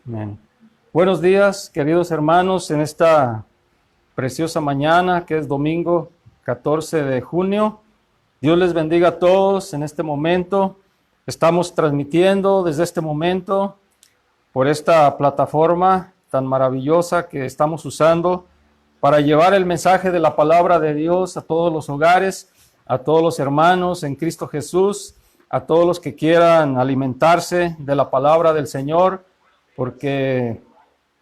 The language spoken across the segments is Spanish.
Amén. Buenos días, queridos hermanos, en esta preciosa mañana que es domingo 14 de junio. Dios les bendiga a todos en este momento. Estamos transmitiendo desde este momento por esta plataforma tan maravillosa que estamos usando para llevar el mensaje de la palabra de Dios a todos los hogares, a todos los hermanos en Cristo Jesús, a todos los que quieran alimentarse de la palabra del Señor, porque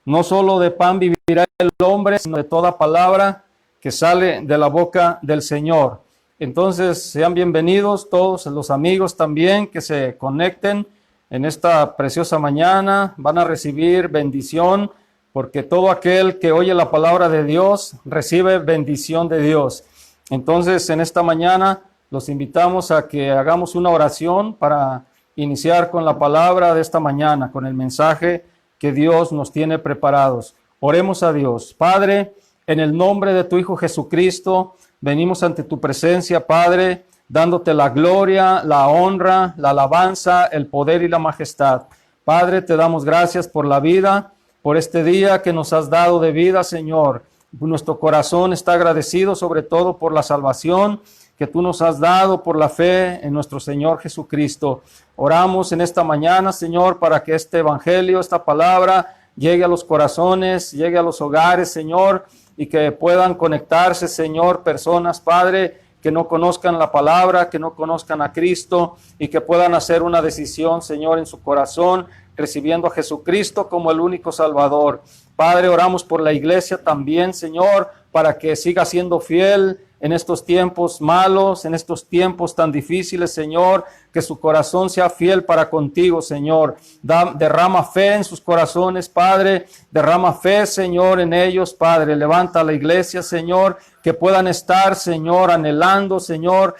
no solo de pan vivirá el hombre, sino de toda palabra que sale de la boca del Señor. Entonces, sean bienvenidos todos los amigos también que se conecten en esta preciosa mañana. Van a recibir bendición, porque todo aquel que oye la palabra de Dios recibe bendición de Dios. Entonces, en esta mañana los invitamos a que hagamos una oración para iniciar con la palabra de esta mañana, con el mensaje que Dios nos tiene preparados. Oremos a Dios. Padre, en el nombre de tu Hijo Jesucristo, venimos ante tu presencia, Padre, dándote la gloria, la honra, la alabanza, el poder y la majestad. Padre, te damos gracias por la vida, por este día que nos has dado de vida, Señor. Nuestro corazón está agradecido sobre todo por la salvación que tú nos has dado por la fe en nuestro Señor Jesucristo. Oramos en esta mañana, Señor, para que este evangelio, esta palabra, llegue a los corazones, llegue a los hogares, Señor, y que puedan conectarse, Señor, personas, Padre, que no conozcan la palabra, que no conozcan a Cristo, y que puedan hacer una decisión, Señor, en su corazón, recibiendo a Jesucristo como el único Salvador. Padre, oramos por la iglesia también, Señor, para que siga siendo fiel en estos tiempos malos, en estos tiempos tan difíciles, Señor, que su corazón sea fiel para contigo, Señor. Derrama fe en sus corazones, Padre, derrama fe, Señor, en ellos, Padre. Levanta a la iglesia, Señor, que puedan estar, Señor, anhelando, Señor,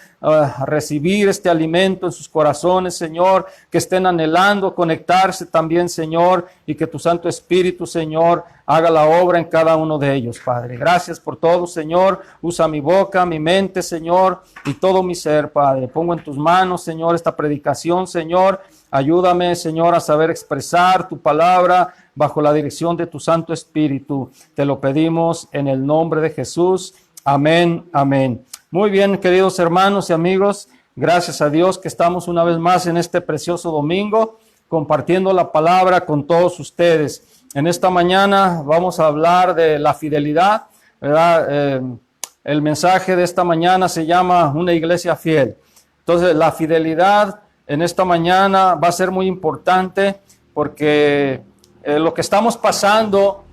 recibir este alimento en sus corazones, Señor, que estén anhelando conectarse también, Señor, y que tu Santo Espíritu, Señor, haga la obra en cada uno de ellos, Padre. Gracias por todo, Señor. Usa mi boca, mi mente, Señor, y todo mi ser, Padre. Pongo en tus manos, Señor, esta predicación, Señor. Ayúdame, Señor, a saber expresar tu palabra bajo la dirección de tu Santo Espíritu. Te lo pedimos en el nombre de Jesús. Amén, amén. Muy bien, queridos hermanos y amigos, gracias a Dios que estamos una vez más en este precioso domingo compartiendo la palabra con todos ustedes. En esta mañana vamos a hablar de la fidelidad, ¿verdad? El mensaje de esta mañana se llama Una iglesia fiel. Entonces, la fidelidad en esta mañana va a ser muy importante porque lo que estamos pasando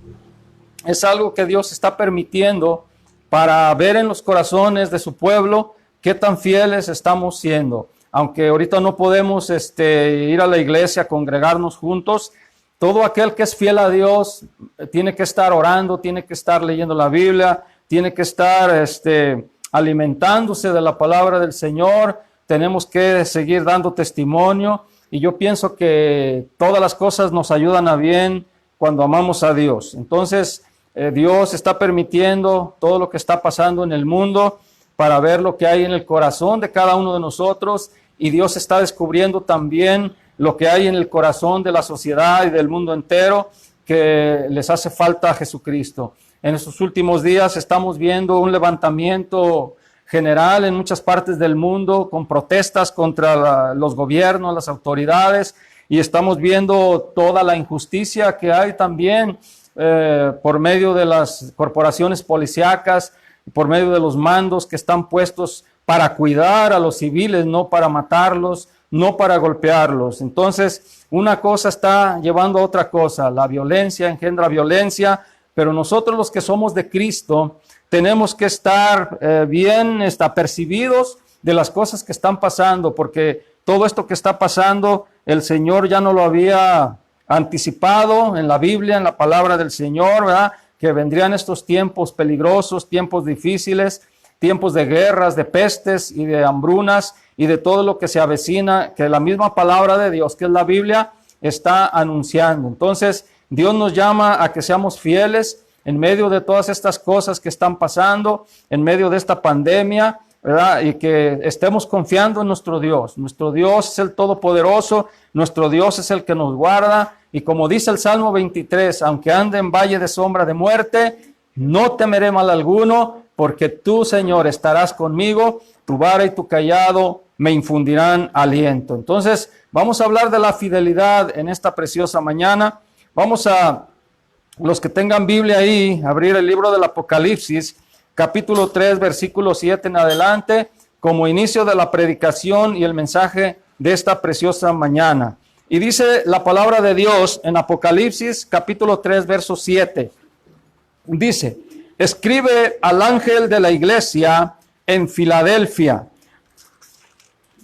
es algo que Dios está permitiendo para ver en los corazones de su pueblo qué tan fieles estamos siendo. Aunque ahorita no podemos ir a la iglesia, congregarnos juntos, todo aquel que es fiel a Dios tiene que estar orando, tiene que estar leyendo la Biblia, tiene que estar alimentándose de la palabra del Señor. Tenemos que seguir dando testimonio, y yo pienso que todas las cosas nos ayudan a bien cuando amamos a Dios. Entonces, Dios está permitiendo todo lo que está pasando en el mundo para ver lo que hay en el corazón de cada uno de nosotros, y Dios está descubriendo también lo que hay en el corazón de la sociedad y del mundo entero, que les hace falta a Jesucristo. En estos últimos días estamos viendo un levantamiento general en muchas partes del mundo con protestas contra los gobiernos, las autoridades, y estamos viendo toda la injusticia que hay también por medio de las corporaciones policíacas, por medio de los mandos que están puestos para cuidar a los civiles, no para matarlos, no para golpearlos. Entonces, una cosa está llevando a otra cosa. La violencia engendra violencia, pero nosotros los que somos de Cristo tenemos que estar bien apercibidos de las cosas que están pasando, porque todo esto que está pasando, el Señor ya no lo había anticipado en la Biblia, en la palabra del Señor, ¿verdad? Que vendrían estos tiempos peligrosos, tiempos difíciles, tiempos de guerras, de pestes y de hambrunas y de todo lo que se avecina, que la misma palabra de Dios, que es la Biblia, está anunciando. Entonces, Dios nos llama a que seamos fieles en medio de todas estas cosas que están pasando, en medio de esta pandemia, ¿verdad? Y que estemos confiando en nuestro Dios. Nuestro Dios es el Todopoderoso, nuestro Dios es el que nos guarda, Y como dice el Salmo 23, aunque ande en valle de sombra de muerte, no temeré mal alguno, porque tú, Señor, estarás conmigo, tu vara y tu cayado me infundirán aliento. Entonces, vamos a hablar de la fidelidad en esta preciosa mañana. Vamos a, los que tengan Biblia ahí, abrir el libro del Apocalipsis, capítulo 3, versículo 7 en adelante, como inicio de la predicación y el mensaje de esta preciosa mañana. Y dice la palabra de Dios en Apocalipsis, capítulo 3, verso 7. Dice, escribe al ángel de la iglesia en Filadelfia.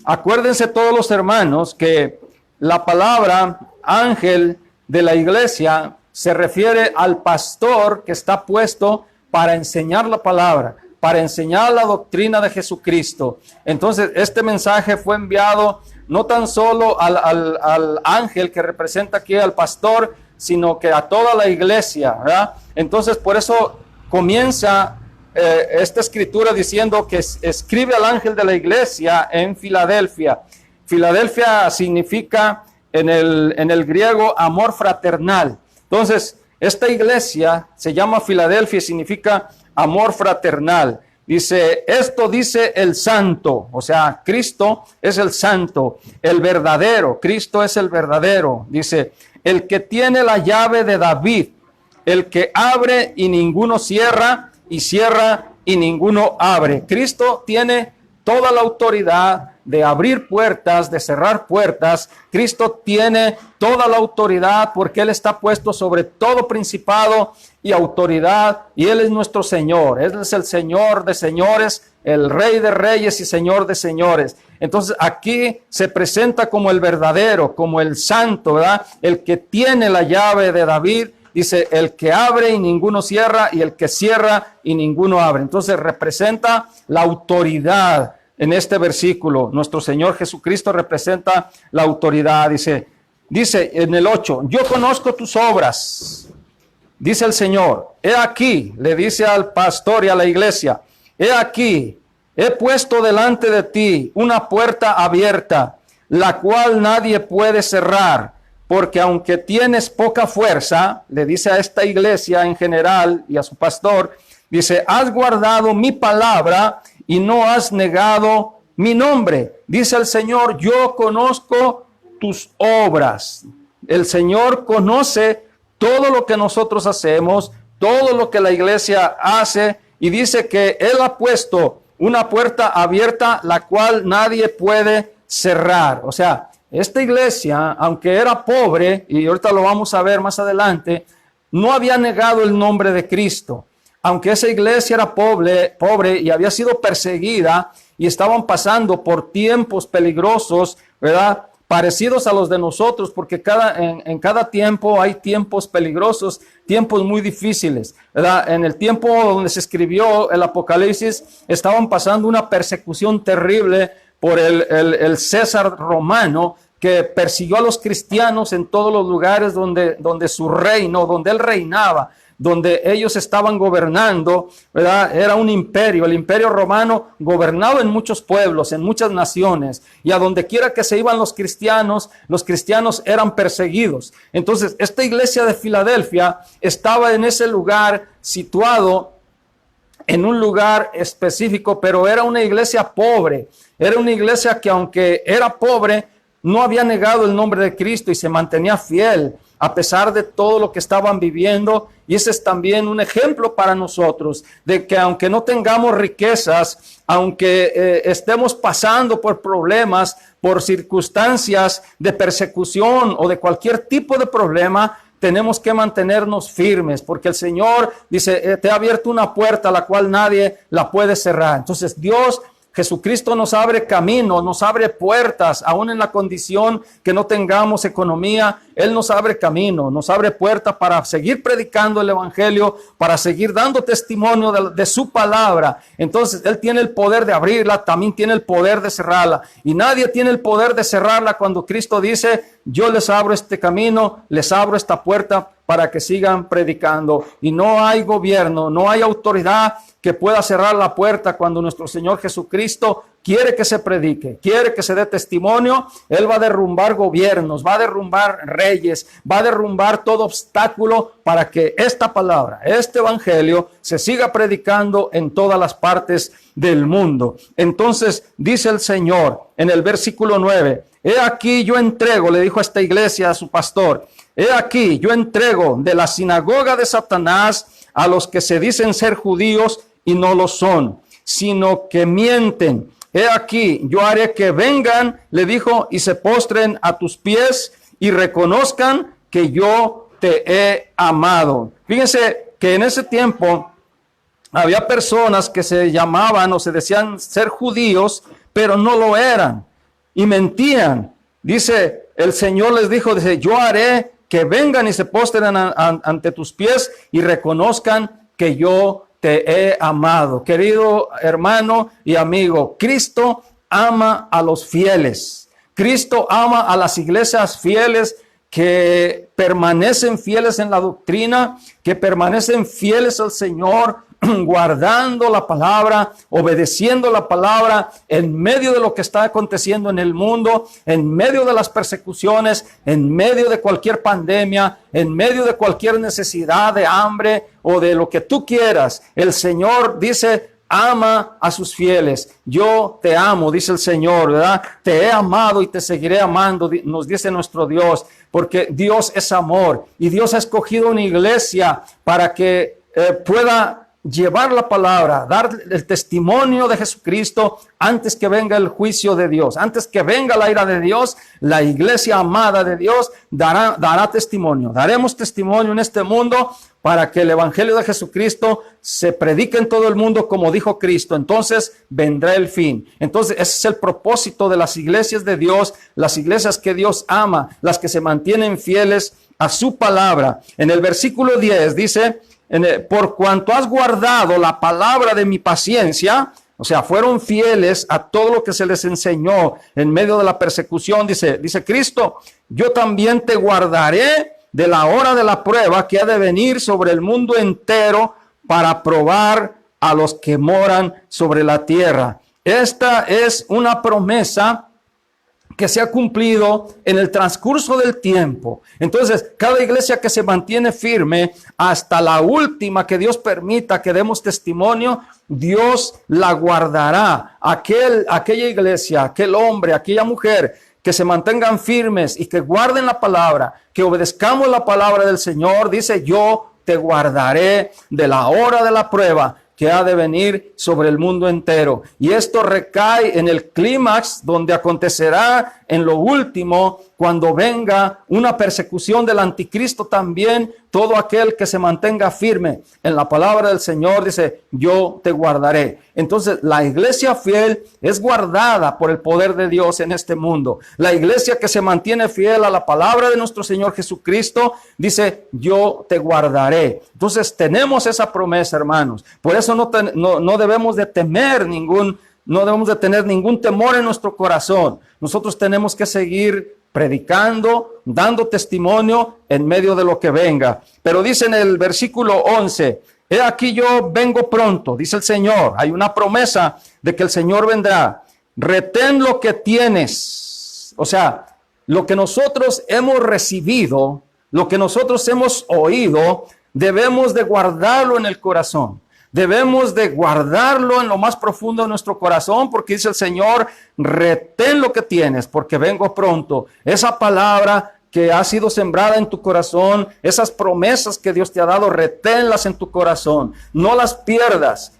Acuérdense todos los hermanos que la palabra ángel de la iglesia se refiere al pastor que está puesto para enseñar la palabra, para enseñar la doctrina de Jesucristo. Entonces, este mensaje fue enviado no tan solo al ángel que representa aquí al pastor, sino que a toda la iglesia, ¿verdad? Entonces, por eso comienza esta escritura diciendo que escribe al ángel de la iglesia en Filadelfia. Filadelfia significa en el griego amor fraternal. Entonces, esta iglesia se llama Filadelfia y significa amor fraternal. Dice, esto dice el santo, o sea, Cristo es el santo, el verdadero, Cristo es el verdadero. Dice, el que tiene la llave de David, el que abre y ninguno cierra, y cierra y ninguno abre. Cristo tiene toda la autoridad de abrir puertas, de cerrar puertas. Cristo tiene toda la autoridad porque Él está puesto sobre todo principado y autoridad, y Él es nuestro Señor. Él es el Señor de señores, el Rey de reyes y Señor de señores. Entonces aquí se presenta como el verdadero, como el santo, ¿verdad? El que tiene la llave de David. Dice, el que abre y ninguno cierra, y el que cierra y ninguno abre. Entonces representa la autoridad en este versículo. Nuestro Señor Jesucristo representa la autoridad. Dice en el 8, yo conozco tus obras, dice el Señor. He aquí, le dice al pastor y a la iglesia, he aquí, he puesto delante de ti una puerta abierta, la cual nadie puede cerrar. Porque aunque tienes poca fuerza, le dice a esta iglesia en general y a su pastor, dice, has guardado mi palabra y no has negado mi nombre. Dice el Señor, yo conozco tus obras. El Señor conoce todo lo que nosotros hacemos, todo lo que la iglesia hace, y dice que Él ha puesto una puerta abierta, la cual nadie puede cerrar. O sea, esta iglesia, aunque era pobre, y ahorita lo vamos a ver más adelante, no había negado el nombre de Cristo. Aunque esa iglesia era pobre y había sido perseguida y estaban pasando por tiempos peligrosos, ¿verdad? Parecidos a los de nosotros, porque en cada tiempo hay tiempos peligrosos, tiempos muy difíciles, ¿verdad? En el tiempo donde se escribió el Apocalipsis, estaban pasando una persecución terrible por el César romano, que persiguió a los cristianos en todos los lugares donde su reino, donde él reinaba, donde ellos estaban gobernando, ¿verdad? Era un imperio. El imperio romano gobernaba en muchos pueblos, en muchas naciones, y a donde quiera que se iban los cristianos eran perseguidos. Entonces, esta iglesia de Filadelfia estaba en ese lugar situado en un lugar específico, pero era una iglesia pobre. Era una iglesia que, aunque era pobre, no había negado el nombre de Cristo y se mantenía fiel a pesar de todo lo que estaban viviendo. Y ese es también un ejemplo para nosotros de que aunque no tengamos riquezas, aunque estemos pasando por problemas, por circunstancias de persecución o de cualquier tipo de problema, tenemos que mantenernos firmes, porque el Señor dice, te ha abierto una puerta a la cual nadie la puede cerrar. Entonces Dios, Jesucristo, nos abre camino, nos abre puertas, aún en la condición que no tengamos economía. Él nos abre camino, nos abre puerta para seguir predicando el evangelio, para seguir dando testimonio de su palabra. Entonces Él tiene el poder de abrirla, también tiene el poder de cerrarla, y nadie tiene el poder de cerrarla cuando Cristo dice, yo les abro este camino, les abro esta puerta para que sigan predicando. Y no hay gobierno, no hay autoridad que pueda cerrar la puerta cuando nuestro Señor Jesucristo quiere que se predique, quiere que se dé testimonio. Él va a derrumbar gobiernos, va a derrumbar reyes, va a derrumbar todo obstáculo para que esta palabra, este evangelio, se siga predicando en todas las partes del mundo. Entonces dice el Señor en el versículo 9, he aquí yo entrego, le dijo a esta iglesia, a su pastor, he aquí yo entrego de la sinagoga de Satanás a los que se dicen ser judíos y no lo son, sino que mienten. He aquí yo haré que vengan, le dijo, y se postren a tus pies y reconozcan que yo te he amado. Fíjense que en ese tiempo había personas que se llamaban o se decían ser judíos, pero no lo eran y mentían. Dice, el Señor les dijo, dice, yo haré que vengan y se postren ante tus pies y reconozcan que yo te he amado. Querido hermano y amigo, Cristo ama a los fieles. Cristo ama a las iglesias fieles que permanecen fieles en la doctrina, que permanecen fieles al Señor, guardando la palabra, obedeciendo la palabra en medio de lo que está aconteciendo en el mundo, en medio de las persecuciones, en medio de cualquier pandemia, en medio de cualquier necesidad de hambre o de lo que tú quieras. El Señor dice, ama a sus fieles. Yo te amo, dice el Señor, ¿verdad? Te he amado y te seguiré amando, nos dice nuestro Dios, porque Dios es amor y Dios ha escogido una iglesia para que pueda llevar la palabra, dar el testimonio de Jesucristo antes que venga el juicio de Dios, antes que venga la ira de Dios. La iglesia amada de Dios dará testimonio, daremos testimonio en este mundo para que el evangelio de Jesucristo se predique en todo el mundo como dijo Cristo. Entonces vendrá el fin. Entonces ese es el propósito de las iglesias de Dios, las iglesias que Dios ama, las que se mantienen fieles a su palabra. En el versículo 10 dice, por cuanto has guardado la palabra de mi paciencia, o sea, fueron fieles a todo lo que se les enseñó en medio de la persecución, dice Cristo, yo también te guardaré de la hora de la prueba que ha de venir sobre el mundo entero para probar a los que moran sobre la tierra. Esta es una promesa que se ha cumplido en el transcurso del tiempo. Entonces, cada iglesia que se mantiene firme hasta la última que Dios permita que demos testimonio, Dios la guardará. Aquella iglesia, aquel hombre, aquella mujer que se mantengan firmes y que guarden la palabra, que obedezcamos la palabra del Señor, dice, yo te guardaré de la hora de la prueba que ha de venir sobre el mundo entero. Y esto recae en el clímax donde acontecerá en lo último, cuando venga una persecución del anticristo también. Todo aquel que se mantenga firme en la palabra del Señor dice, yo te guardaré. Entonces la iglesia fiel es guardada por el poder de Dios en este mundo. La iglesia que se mantiene fiel a la palabra de nuestro Señor Jesucristo dice, yo te guardaré. Entonces tenemos esa promesa, hermanos. Por eso no debemos de temer no debemos de tener ningún temor en nuestro corazón. Nosotros tenemos que seguir predicando, dando testimonio en medio de lo que venga. Pero dice en el versículo 11, he aquí yo vengo pronto, dice el Señor. Hay una promesa de que el Señor vendrá. Retén lo que tienes. O sea, lo que nosotros hemos recibido, lo que nosotros hemos oído, debemos de guardarlo en el corazón. Debemos de guardarlo en lo más profundo de nuestro corazón, porque dice el Señor, retén lo que tienes, porque vengo pronto. Esa palabra que ha sido sembrada en tu corazón, esas promesas que Dios te ha dado, reténlas en tu corazón. No las pierdas,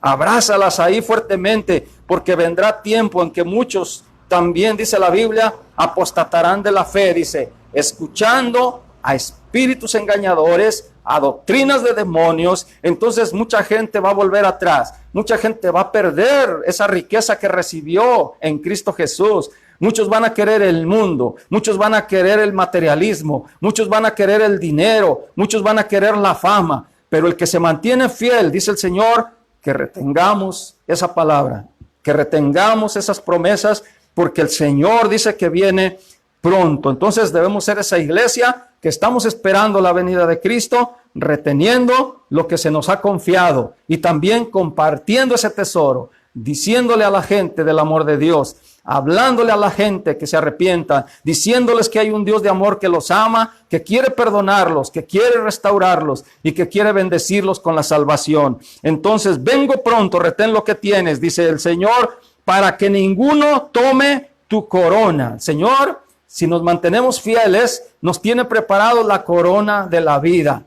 abrázalas ahí fuertemente, porque vendrá tiempo en que muchos, también dice la Biblia, apostatarán de la fe, dice, escuchando a espíritus engañadores, a doctrinas de demonios. Entonces mucha gente va a volver atrás, mucha gente va a perder esa riqueza que recibió en Cristo Jesús. Muchos van a querer el mundo, muchos van a querer el materialismo, muchos van a querer el dinero, muchos van a querer la fama, pero el que se mantiene fiel, dice el Señor, que retengamos esa palabra, que retengamos esas promesas, porque el Señor dice que viene pronto. Entonces debemos ser esa iglesia que estamos esperando la venida de Cristo, reteniendo lo que se nos ha confiado y también compartiendo ese tesoro. diciéndole a la gente del amor de Dios, hablándole a la gente que se arrepientan, diciéndoles que hay un Dios de amor que los ama, que quiere perdonarlos, que quiere restaurarlos y que quiere bendecirlos con la salvación. Entonces, vengo pronto, retén lo que tienes, dice el Señor, para que ninguno tome tu corona. Señor, si nos mantenemos fieles, nos tiene preparado la corona de la vida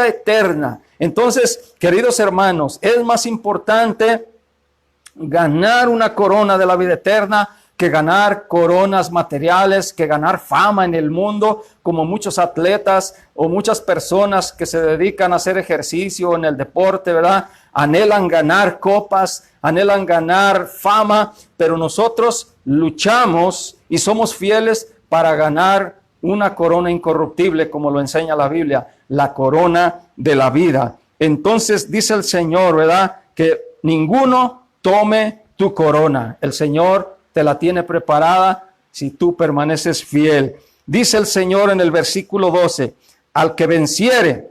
eterna. Entonces, queridos hermanos, es más importante ganar una corona de la vida eterna que ganar coronas materiales, que ganar fama en el mundo, como muchos atletas o muchas personas que se dedican a hacer ejercicio en el deporte, ¿verdad? Anhelan ganar copas, anhelan ganar fama, pero nosotros luchamos y somos fieles para ganar una corona incorruptible, como lo enseña la Biblia, la corona de la vida. Entonces dice el Señor, ¿verdad? Que ninguno tome tu corona. El Señor te la tiene preparada si tú permaneces fiel. Dice el Señor en el versículo 12, al que venciere,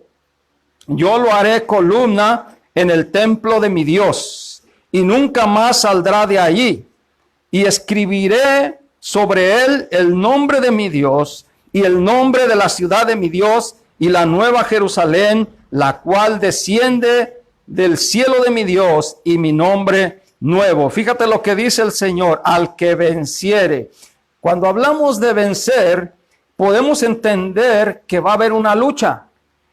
yo lo haré columna en el templo de mi Dios, y nunca más saldrá de allí. Y escribiré sobre él el nombre de mi Dios, y el nombre de la ciudad de mi Dios, y la nueva Jerusalén, la cual desciende del cielo de mi Dios, y mi nombre nuevo. Fíjate lo que dice el Señor, al que venciere. Cuando hablamos de vencer, podemos entender que va a haber una lucha,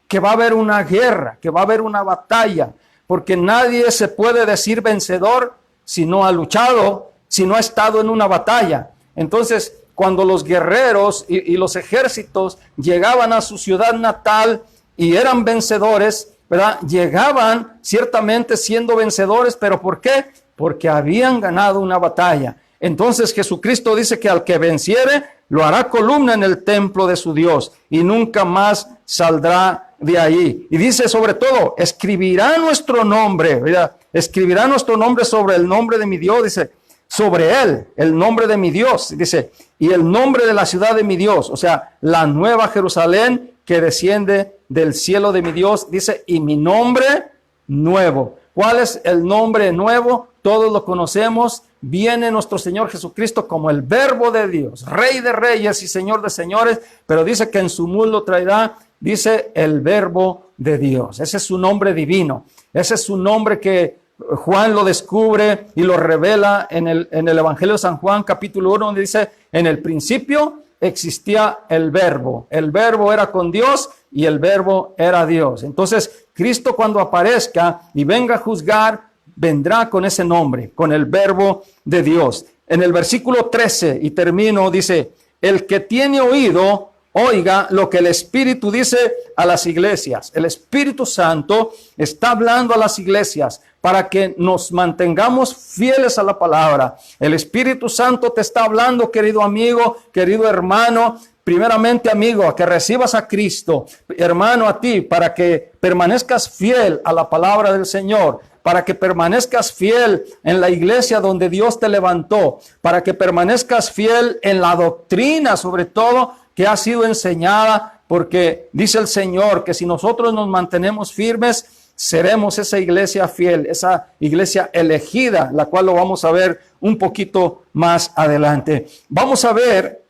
que va a haber una guerra, que va a haber una batalla, porque nadie se puede decir vencedor si no ha luchado, si no ha estado en una batalla. Entonces, cuando los guerreros y los ejércitos llegaban a su ciudad natal y eran vencedores, ¿verdad? Llegaban ciertamente siendo vencedores, pero ¿por qué? Porque habían ganado una batalla. Entonces Jesucristo dice que al que venciere, lo hará columna en el templo de su Dios y nunca más saldrá de ahí. Y dice sobre todo, escribirá nuestro nombre, ¿verdad? Escribirá nuestro nombre sobre el nombre de mi Dios, dice, sobre él, el nombre de mi Dios, dice, y el nombre de la ciudad de mi Dios, o sea, la nueva Jerusalén que desciende del cielo de mi Dios, dice, y mi nombre nuevo. ¿Cuál es el nombre nuevo? Todos lo conocemos. Viene nuestro Señor Jesucristo como el Verbo de Dios, Rey de reyes y Señor de señores, pero dice que en su muslo traerá, dice, el Verbo de Dios. Ese es su nombre divino. Ese es su nombre que Juan lo descubre y lo revela en el Evangelio de San Juan, capítulo 1, donde dice, en el principio existía el Verbo era con Dios y el Verbo era Dios. Entonces, Cristo cuando aparezca y venga a juzgar, vendrá con ese nombre, con el Verbo de Dios. En el versículo 13, y termino, dice, el que tiene oído, oiga lo que el Espíritu dice a las iglesias. El Espíritu Santo está hablando a las iglesias para que nos mantengamos fieles a la palabra. El Espíritu Santo te está hablando, querido amigo, querido hermano, primeramente, amigo, a que recibas a Cristo, hermano, a ti, para que permanezcas fiel a la palabra del Señor, para que permanezcas fiel en la iglesia donde Dios te levantó, para que permanezcas fiel en la doctrina, sobre todo, que ha sido enseñada, porque dice el Señor que si nosotros nos mantenemos firmes, seremos esa iglesia fiel, esa iglesia elegida, la cual lo vamos a ver un poquito más adelante. Vamos a ver,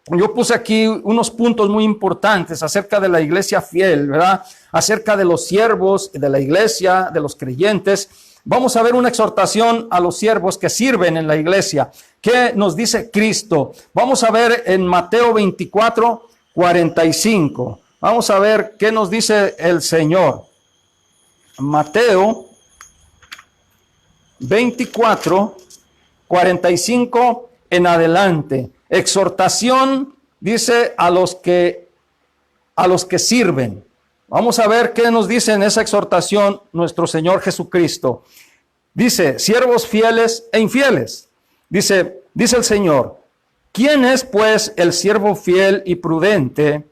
yo puse aquí unos puntos muy importantes acerca de la iglesia fiel, ¿verdad? Acerca de los siervos de la iglesia, de los creyentes. Vamos a ver una exhortación a los siervos que sirven en la iglesia. ¿Qué nos dice Cristo? Vamos a ver en Mateo 24, 45. Vamos a ver qué nos dice el Señor. Mateo 24, 45 en adelante. Exhortación, dice, a los que sirven. Vamos a ver qué nos dice en esa exhortación nuestro Señor Jesucristo. Dice, siervos fieles e infieles. Dice el Señor, ¿quién es pues el siervo fiel y prudente,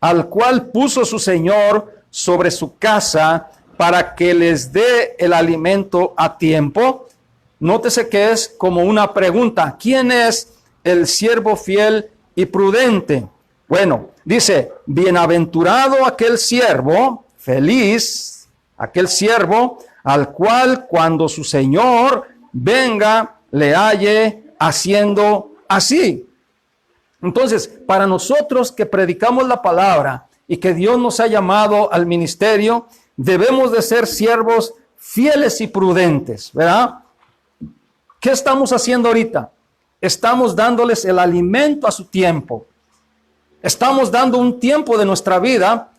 al cual puso su Señor sobre su casa para que les dé el alimento a tiempo? Nótese que es como una pregunta. ¿Quién es el siervo fiel y prudente? Bueno, dice, bienaventurado aquel siervo, feliz, aquel siervo al cual cuando su Señor venga le halle haciendo así. Entonces, para nosotros que predicamos la palabra y que Dios nos ha llamado al ministerio, debemos de ser siervos fieles y prudentes, ¿verdad? ¿Qué estamos haciendo ahorita? Estamos dándoles el alimento a su tiempo. Estamos dando un tiempo de nuestra vida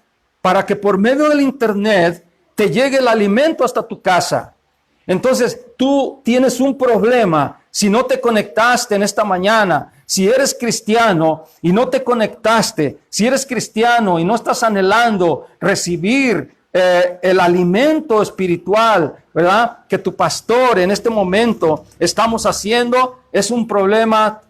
para que por medio del internet te llegue el alimento hasta tu casa. Entonces, tú tienes un problema si no te conectaste en esta mañana. Si eres cristiano y no te conectaste, si eres cristiano y no estás anhelando recibir el alimento espiritual, ¿verdad?, que tu pastor en este momento estamos haciendo, es un problema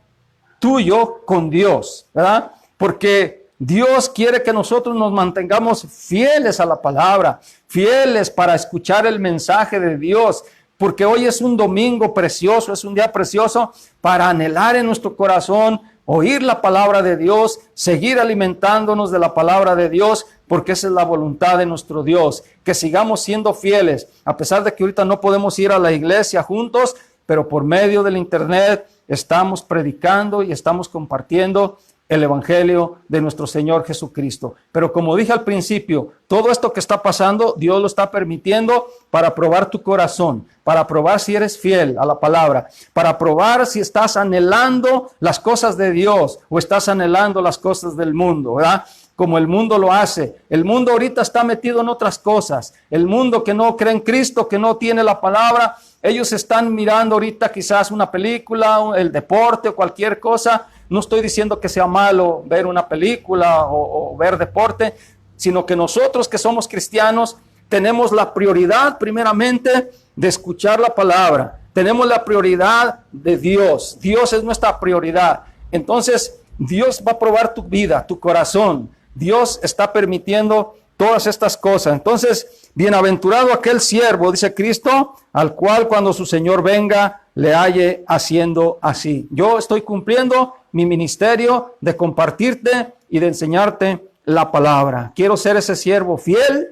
tuyo con Dios, ¿verdad? Porque Dios quiere que nosotros nos mantengamos fieles a la palabra, fieles para escuchar el mensaje de Dios, porque hoy es un domingo precioso, es un día precioso para anhelar en nuestro corazón, oír la palabra de Dios, seguir alimentándonos de la palabra de Dios, porque esa es la voluntad de nuestro Dios, que sigamos siendo fieles, a pesar de que ahorita no podemos ir a la iglesia juntos, pero por medio del internet estamos predicando y estamos compartiendo el evangelio de nuestro Señor Jesucristo. Pero como dije al principio, todo esto que está pasando, Dios lo está permitiendo para probar tu corazón, para probar si eres fiel a la palabra, para probar si estás anhelando las cosas de Dios o estás anhelando las cosas del mundo, ¿verdad? Como el mundo lo hace. El mundo ahorita está metido en otras cosas. El mundo que no cree en Cristo, que no tiene la palabra, ellos están mirando ahorita quizás una película, el deporte o cualquier cosa. No estoy diciendo que sea malo ver una película o ver deporte, sino que nosotros que somos cristianos tenemos la prioridad primeramente de escuchar la palabra. Tenemos la prioridad de Dios. Dios es nuestra prioridad. Entonces, Dios va a probar tu vida, tu corazón. Dios está permitiendo todas estas cosas. Entonces, bienaventurado aquel siervo, dice Cristo, al cual cuando su Señor venga, le halle haciendo así. Yo estoy cumpliendo mi ministerio de compartirte y de enseñarte la palabra. Quiero ser ese siervo fiel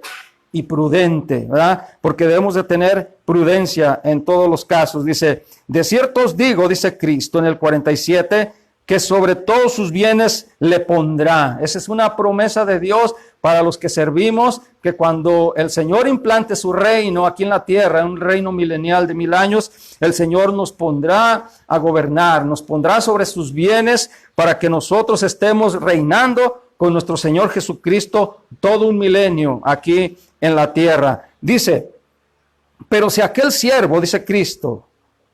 y prudente, ¿verdad? Porque debemos de tener prudencia en todos los casos. Dice, de cierto os digo, dice Cristo en el 47, que sobre todos sus bienes le pondrá. Esa es una promesa de Dios para los que servimos, que cuando el Señor implante su reino aquí en la tierra, un reino milenial de 1000 años, el Señor nos pondrá a gobernar, nos pondrá sobre sus bienes para que nosotros estemos reinando con nuestro Señor Jesucristo todo un milenio aquí en la tierra. Dice, pero si aquel siervo, dice Cristo,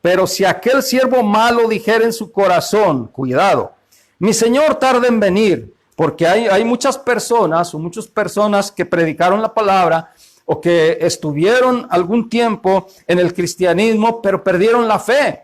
pero si aquel siervo malo dijera en su corazón, cuidado, mi Señor tarda en venir, porque hay muchas personas o muchas personas que predicaron la palabra o que estuvieron algún tiempo en el cristianismo, pero perdieron la fe.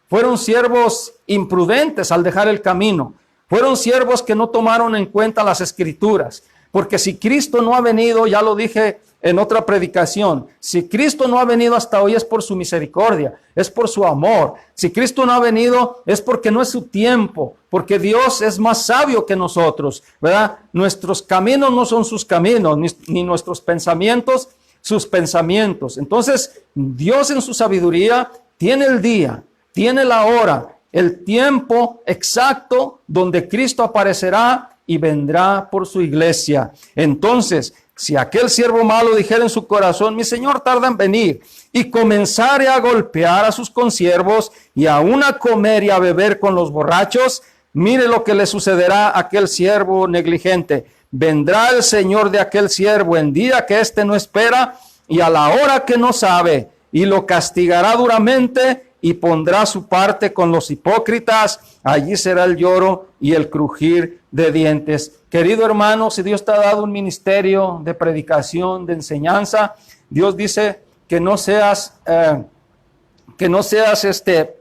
Fueron siervos imprudentes al dejar el camino. Fueron siervos que no tomaron en cuenta las escrituras. Porque si Cristo no ha venido, ya lo dije en otra predicación, si Cristo no ha venido hasta hoy es por su misericordia, es por su amor. Si Cristo no ha venido es porque no es su tiempo, porque Dios es más sabio que nosotros, ¿verdad? Nuestros caminos no son sus caminos, ni nuestros pensamientos sus pensamientos. Entonces, Dios en su sabiduría tiene el día, tiene la hora, el tiempo exacto donde Cristo aparecerá y vendrá por su iglesia. Entonces, si aquel siervo malo dijera en su corazón, mi Señor tarda en venir, y comenzare a golpear a sus consiervos y aún a comer y a beber con los borrachos, mire lo que le sucederá a aquel siervo negligente. Vendrá el Señor de aquel siervo en día que éste no espera y a la hora que no sabe, y lo castigará duramente y pondrá su parte con los hipócritas. Allí será el lloro y el crujir de dientes. Querido hermano, si Dios te ha dado un ministerio de predicación, de enseñanza, Dios dice que no seas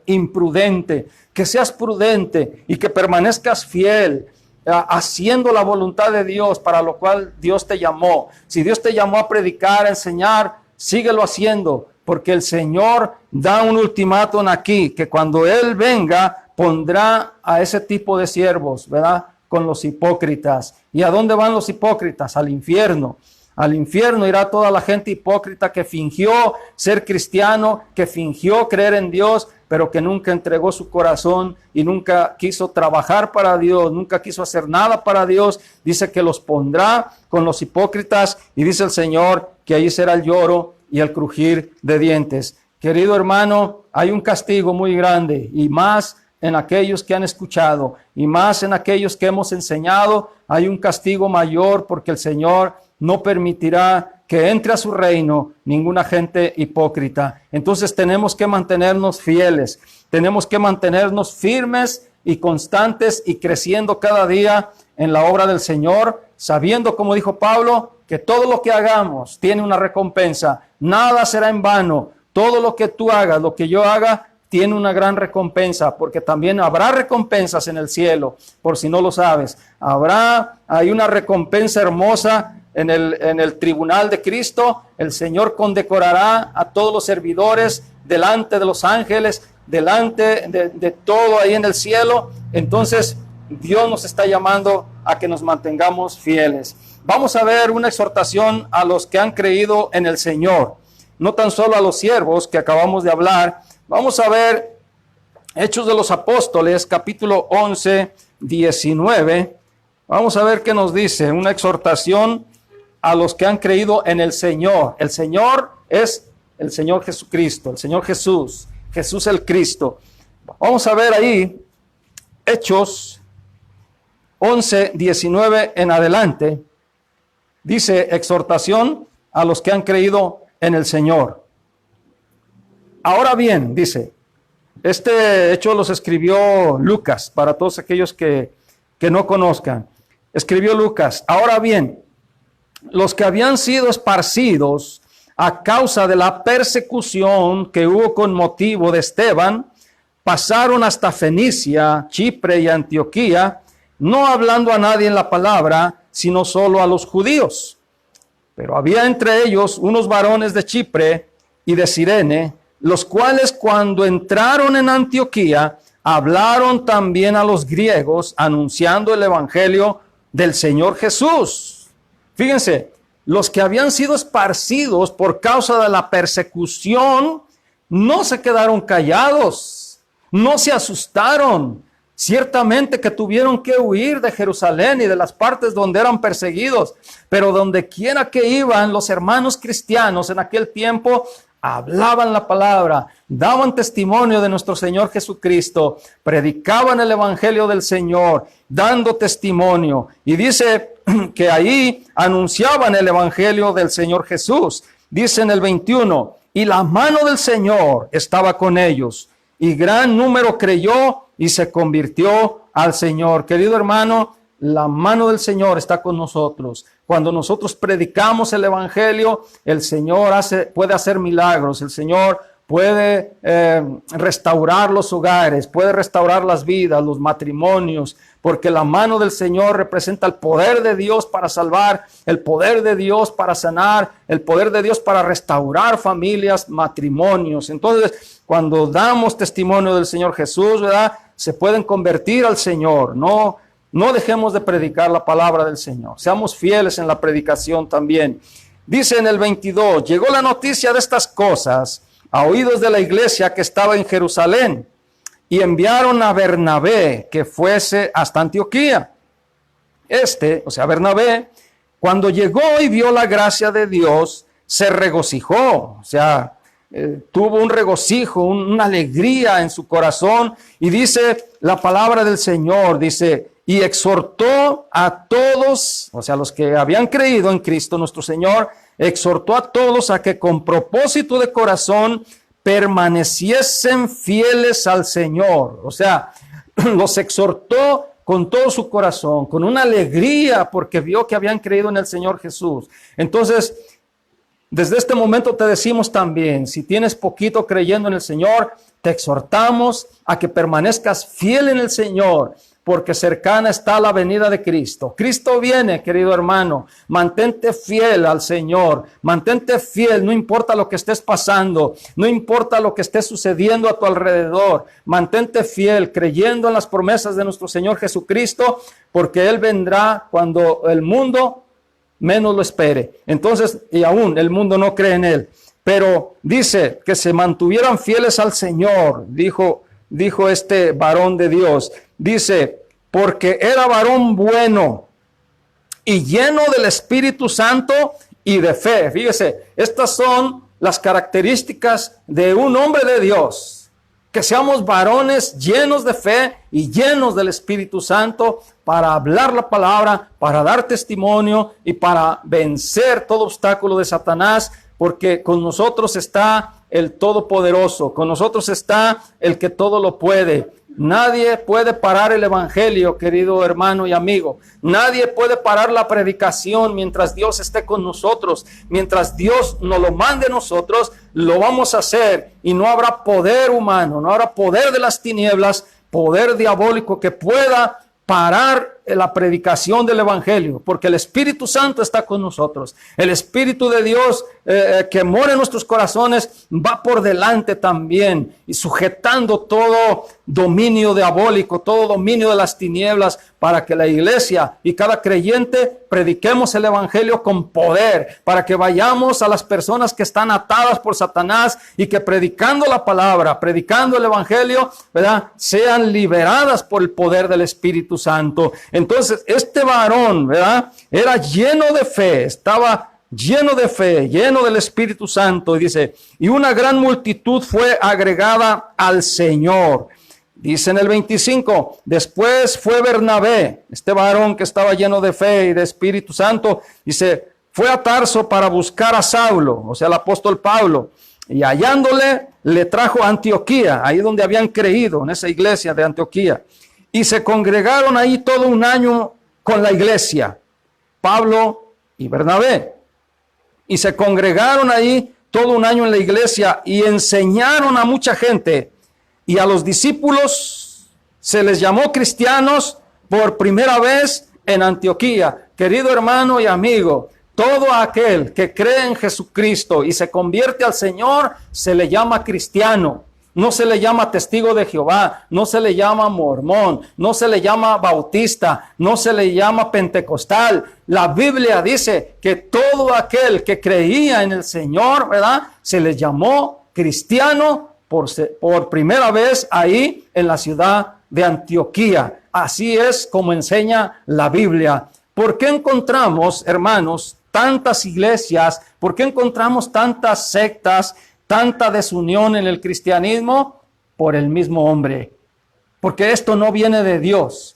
imprudente, que seas prudente y que permanezcas fiel, haciendo la voluntad de Dios para lo cual Dios te llamó. Si Dios te llamó a predicar, a enseñar, síguelo haciendo, porque el Señor da un ultimátum aquí, que cuando Él venga, pondrá a ese tipo de siervos, ¿verdad?, con los hipócritas. ¿Y a dónde van los hipócritas? Al infierno. Al infierno irá toda la gente hipócrita que fingió ser cristiano, que fingió creer en Dios, pero que nunca entregó su corazón y nunca quiso trabajar para Dios, nunca quiso hacer nada para Dios. Dice que los pondrá con los hipócritas y dice el Señor que ahí será el lloro y el crujir de dientes. Querido hermano, hay un castigo muy grande y más en aquellos que han escuchado y más en aquellos que hemos enseñado. Hay un castigo mayor porque el Señor no permitirá que entre a su reino ninguna gente hipócrita. Entonces tenemos que mantenernos fieles, tenemos que mantenernos firmes y constantes y creciendo cada día en la obra del Señor, sabiendo, como dijo Pablo, que todo lo que hagamos tiene una recompensa, nada será en vano. Todo lo que tú hagas, lo que yo haga, tiene una gran recompensa, porque también habrá recompensas en el cielo, por si no lo sabes. Hay una recompensa hermosa en el tribunal de Cristo. El Señor condecorará a todos los servidores delante de los ángeles, delante de todo ahí en el cielo. Entonces, Dios nos está llamando a que nos mantengamos fieles. Vamos a ver una exhortación a los que han creído en el Señor. No tan solo a los siervos que acabamos de hablar. Vamos a ver Hechos de los Apóstoles, capítulo 11, 19. Vamos a ver qué nos dice. Una exhortación a los que han creído en el Señor. El Señor es el Señor Jesucristo, el Señor Jesús, Jesús el Cristo. Vamos a ver ahí Hechos 11, 19 en adelante. Dice exhortación a los que han creído en el Señor. Ahora bien, dice, este hecho los escribió Lucas, para todos aquellos que no conozcan. Escribió Lucas. Ahora bien, los que habían sido esparcidos a causa de la persecución que hubo con motivo de Esteban, pasaron hasta Fenicia, Chipre y Antioquía, no hablando a nadie en la palabra, sino solo a los judíos. Pero había entre ellos unos varones de Chipre y de Cirene, los cuales cuando entraron en Antioquía, hablaron también a los griegos, anunciando el evangelio del Señor Jesús. Fíjense, los que habían sido esparcidos por causa de la persecución, no se quedaron callados, no se asustaron. Ciertamente que tuvieron que huir de Jerusalén y de las partes donde eran perseguidos, pero donde quiera que iban los hermanos cristianos en aquel tiempo, hablaban la palabra, daban testimonio de nuestro Señor Jesucristo, predicaban el evangelio del Señor, dando testimonio. Y dice que ahí anunciaban el evangelio del Señor Jesús. Dice en el 21, y la mano del Señor estaba con ellos, y gran número creyó y se convirtió al Señor. Querido hermano, la mano del Señor está con nosotros. Cuando nosotros predicamos el evangelio, el Señor puede hacer milagros. El Señor puede restaurar los hogares, puede restaurar las vidas, los matrimonios, porque la mano del Señor representa el poder de Dios para salvar, el poder de Dios para sanar, el poder de Dios para restaurar familias, matrimonios. Entonces, cuando damos testimonio del Señor Jesús, ¿verdad?, se pueden convertir al Señor. No dejemos de predicar la palabra del Señor. Seamos fieles en la predicación también. Dice en el 22, llegó la noticia de estas cosas a oídos de la iglesia que estaba en Jerusalén, y enviaron a Bernabé que fuese hasta Antioquía. O sea, Bernabé, cuando llegó y vio la gracia de Dios, se regocijó, o sea, tuvo un regocijo, una alegría en su corazón, y dice la palabra del Señor, dice, y exhortó a todos, o sea, los que habían creído en Cristo nuestro Señor, exhortó a todos a que con propósito de corazón permaneciesen fieles al Señor. O sea, los exhortó con todo su corazón, con una alegría, porque vio que habían creído en el Señor Jesús. Entonces, desde este momento te decimos también, si tienes poquito creyendo en el Señor, te exhortamos a que permanezcas fiel en el Señor, porque cercana está la venida de Cristo. Cristo viene, querido hermano. Mantente fiel al Señor. Mantente fiel, no importa lo que estés pasando, no importa lo que esté sucediendo a tu alrededor. Mantente fiel, creyendo en las promesas de nuestro Señor Jesucristo, porque Él vendrá cuando el mundo menos lo espere. Entonces, y aún el mundo no cree en él. Pero dice que se mantuvieran fieles al Señor, dijo este varón de Dios. Dice, porque era varón bueno y lleno del Espíritu Santo y de fe. Fíjese, estas son las características de un hombre de Dios. Que seamos varones llenos de fe y llenos del Espíritu Santo para hablar la palabra, para dar testimonio y para vencer todo obstáculo de Satanás, porque con nosotros está el Todopoderoso, con nosotros está el que todo lo puede. Nadie puede parar el evangelio, querido hermano y amigo. Nadie puede parar la predicación mientras Dios esté con nosotros. Mientras Dios nos lo mande a nosotros, lo vamos a hacer. Y no habrá poder humano, no habrá poder de las tinieblas, poder diabólico que pueda parar la predicación del evangelio, porque el Espíritu Santo está con nosotros. El Espíritu de Dios que mora en nuestros corazones va por delante también y sujetando todo dominio diabólico, todo dominio de las tinieblas, para que la iglesia y cada creyente prediquemos el evangelio con poder, para que vayamos a las personas que están atadas por Satanás y que predicando la palabra, predicando el evangelio, ¿verdad?, sean liberadas por el poder del Espíritu Santo. Entonces, este varón, ¿verdad?, era lleno de fe, estaba lleno de fe, lleno del Espíritu Santo, y dice, y una gran multitud fue agregada al Señor. Dice en el 25, después fue Bernabé, este varón que estaba lleno de fe y de Espíritu Santo, dice, fue a Tarso para buscar a Saulo, o sea, el apóstol Pablo, y hallándole, le trajo a Antioquía, ahí donde habían creído, en esa iglesia de Antioquía, y se congregaron ahí todo un año con la iglesia, Pablo y Bernabé, y se congregaron ahí todo un año en la iglesia y enseñaron a mucha gente. Y a los discípulos se les llamó cristianos por primera vez en Antioquía. Querido hermano y amigo, todo aquel que cree en Jesucristo y se convierte al Señor, se le llama cristiano. No se le llama testigo de Jehová, no se le llama mormón, no se le llama bautista, no se le llama pentecostal. La Biblia dice que todo aquel que creía en el Señor, ¿verdad?, se le llamó cristiano por primera vez ahí en la ciudad de Antioquía. Así es como enseña la Biblia. ¿Por qué encontramos, hermanos, tantas iglesias? ¿Por qué encontramos tantas sectas, tanta desunión en el cristianismo? Por el mismo hombre. Porque esto no viene de Dios.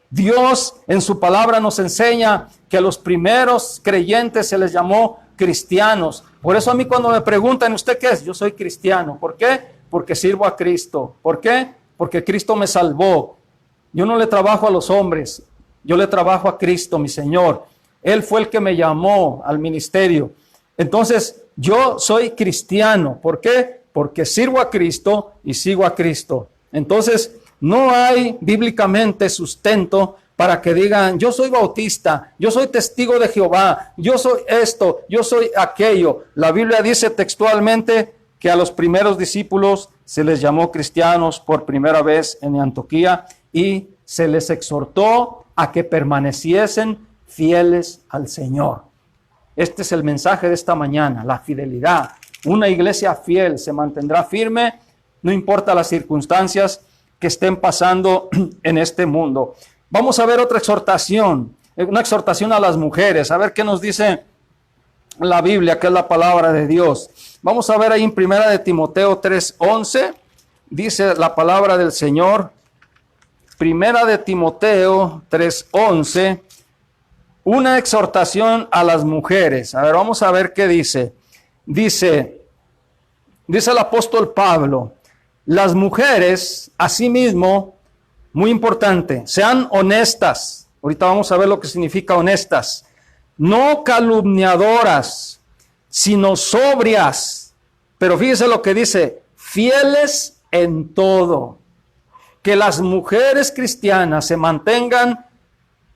Dios en su palabra nos enseña que a los primeros creyentes se les llamó cristianos. Por eso a mí cuando me preguntan, ¿usted qué es? Yo soy cristiano. ¿Por qué? Porque sirvo a Cristo. ¿Por qué? Porque Cristo me salvó. Yo no le trabajo a los hombres, yo le trabajo a Cristo, mi Señor. Él fue el que me llamó al ministerio. Entonces, yo soy cristiano. ¿Por qué? Porque sirvo a Cristo y sigo a Cristo. Entonces, no hay bíblicamente sustento para que digan, yo soy bautista, yo soy testigo de Jehová, yo soy esto, yo soy aquello. La Biblia dice textualmente que a los primeros discípulos se les llamó cristianos por primera vez en Antioquía y se les exhortó a que permaneciesen fieles al Señor. Este es el mensaje de esta mañana, la fidelidad. Una iglesia fiel se mantendrá firme, no importa las circunstancias que estén pasando en este mundo. Vamos a ver otra exhortación, una exhortación a las mujeres, a ver qué nos dice la Biblia, que es la palabra de Dios. Vamos a ver ahí en 1 Timoteo 3:11, dice la palabra del Señor. 1 Timoteo 3:11, una exhortación a las mujeres. A ver, vamos a ver qué dice. Dice el apóstol Pablo, las mujeres, asimismo, muy importante, sean honestas. Ahorita vamos a ver lo que significa honestas. No calumniadoras, sino sobrias. Pero fíjese lo que dice, fieles en todo. Que las mujeres cristianas se mantengan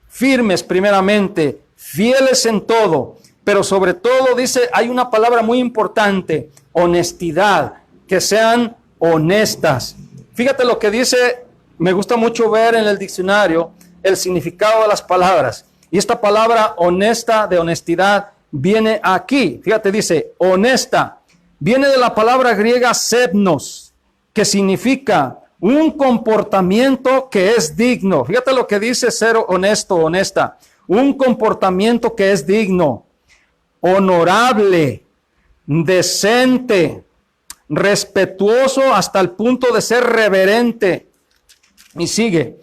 firmes primeramente, fieles en todo. Pero sobre todo dice, hay una palabra muy importante, honestidad, que sean honestas. Fíjate lo que dice, me gusta mucho ver en el diccionario el significado de las palabras. Y esta palabra honesta, de honestidad, viene aquí. Fíjate, dice honesta. Viene de la palabra griega sepnos, que significa un comportamiento que es digno. Fíjate lo que dice ser honesto, honesta. Un comportamiento que es digno, honorable, decente, respetuoso hasta el punto de ser reverente. Y sigue.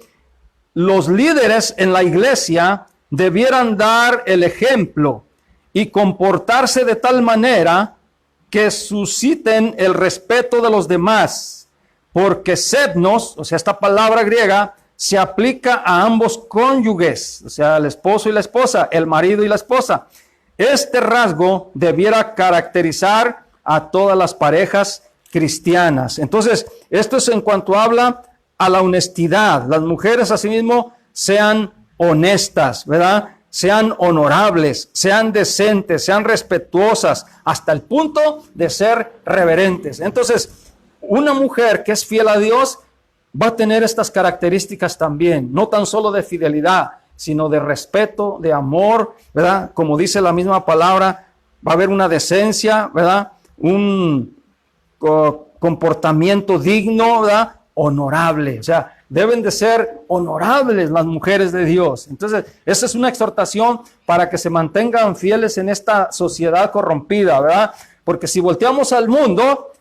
Los líderes en la iglesia debieran dar el ejemplo y comportarse de tal manera que susciten el respeto de los demás, porque sepnos, o sea, esta palabra griega, se aplica a ambos cónyuges, o sea, el esposo y la esposa, el marido y la esposa. Este rasgo debiera caracterizar a todas las parejas cristianas. Entonces, esto es en cuanto habla a la honestidad. Las mujeres asimismo sean honestas, ¿verdad? Sean honorables, sean decentes, sean respetuosas, hasta el punto de ser reverentes. Entonces, una mujer que es fiel a Dios va a tener estas características también, no tan solo de fidelidad, sino de respeto, de amor, ¿verdad? Como dice la misma palabra, va a haber una decencia, ¿verdad? Un comportamiento digno, ¿verdad? Honorable, o sea, deben de ser honorables las mujeres de Dios. Entonces, esa es una exhortación para que se mantengan fieles en esta sociedad corrompida, ¿verdad? Porque si volteamos al mundo,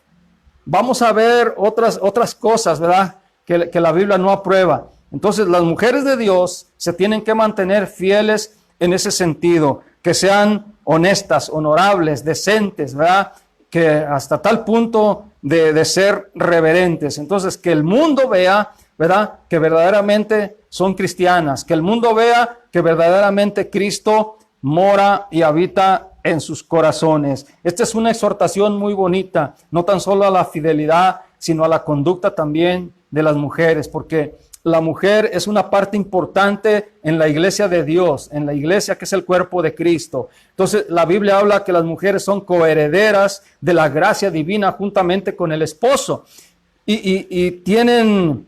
vamos a ver otras cosas, ¿verdad? Que la Biblia no aprueba. Entonces, las mujeres de Dios se tienen que mantener fieles en ese sentido, que sean honestas, honorables, decentes, ¿verdad? Que hasta tal punto de ser reverentes. Entonces, que el mundo vea, ¿verdad?, que verdaderamente son cristianas, que el mundo vea que verdaderamente Cristo mora y habita en sus corazones. Esta es una exhortación muy bonita, no tan solo a la fidelidad, sino a la conducta también de las mujeres, porque la mujer es una parte importante en la iglesia de Dios, en la iglesia que es el cuerpo de Cristo. Entonces, la Biblia habla que las mujeres son coherederas de la gracia divina juntamente con el esposo y tienen